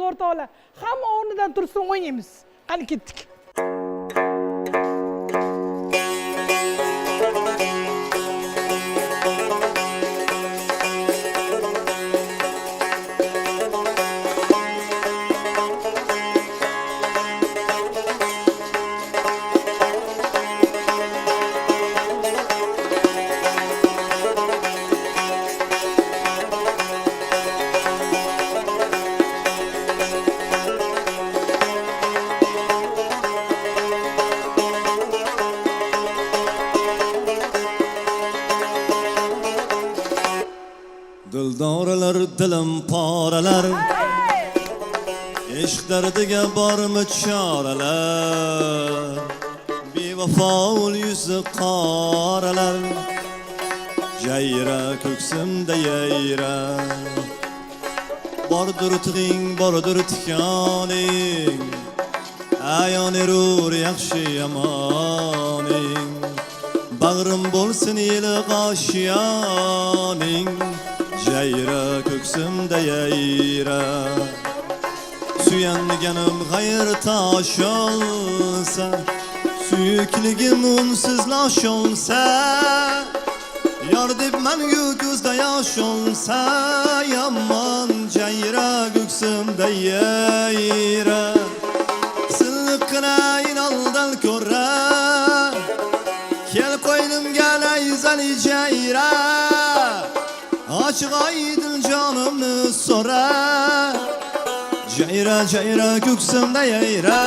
o'rtoqlar. Hamma o'rnidan tursin, o'ynaymiz. Qani ketdik. Dildoralar dilim poralar, ishq dardiga bormi choralar, bevafol yuzi qoralar, jayra ko'ksimda yayra. Bordir tig'ing, bordir tikoning, ayon erur yaxshi yomoning, bag'rim bo'lsin yiliq oshiyoning, jayra ko'ksimda yayra. Suyanganim g'ayr tosh olsa, suyukligim unsiz losh olsa, yor deb mangu ko'zda yosh olsa, yomon jayra ko'ksimda yayra. Silliqqina inoldan ko'ra, kel qo'ynimga nayzali jayra. Açık aydın canımı sora, jayra jayra ko'ksimda yayra.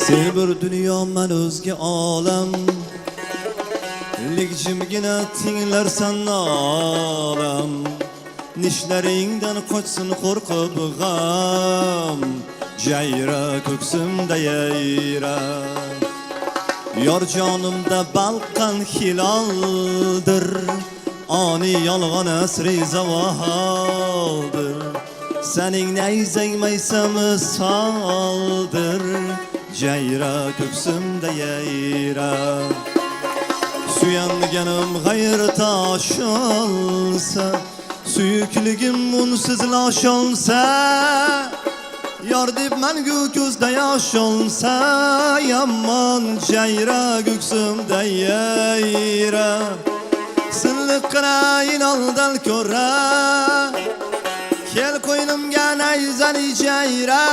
Sen bir dünya, men o'zga olam, Likjimgina tinglarsan olam. Nishlaringdan qochsin qo'rqib g'am, jayra ko'ksimda yayra. Yor jonimda balqqan hiloldir, ani yolg'on asri zavoldir. Sening nayzang maysam misoldir, jayra ko'ksimda yayra. Suyanganim g'ayr tosh olsa, suyukligim unsiz losh olsa, yor deb mangu ko'zda yosh olsa, yomon jayra ko'ksimda yayra. Silliqqina inoldan ko'ra, kel qo'ynimga nayzali jayra.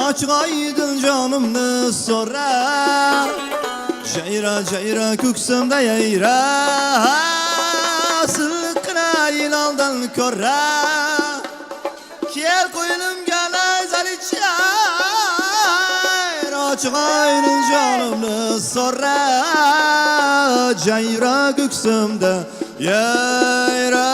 Açık aydın canımı sora, jayra jayra ko'ksimda yayra. Silliqqina inoldan ko'ra, kel qo'ynimga nayzali jayra. Açık aydın canımı sora, jayra ko'ksimda yayra.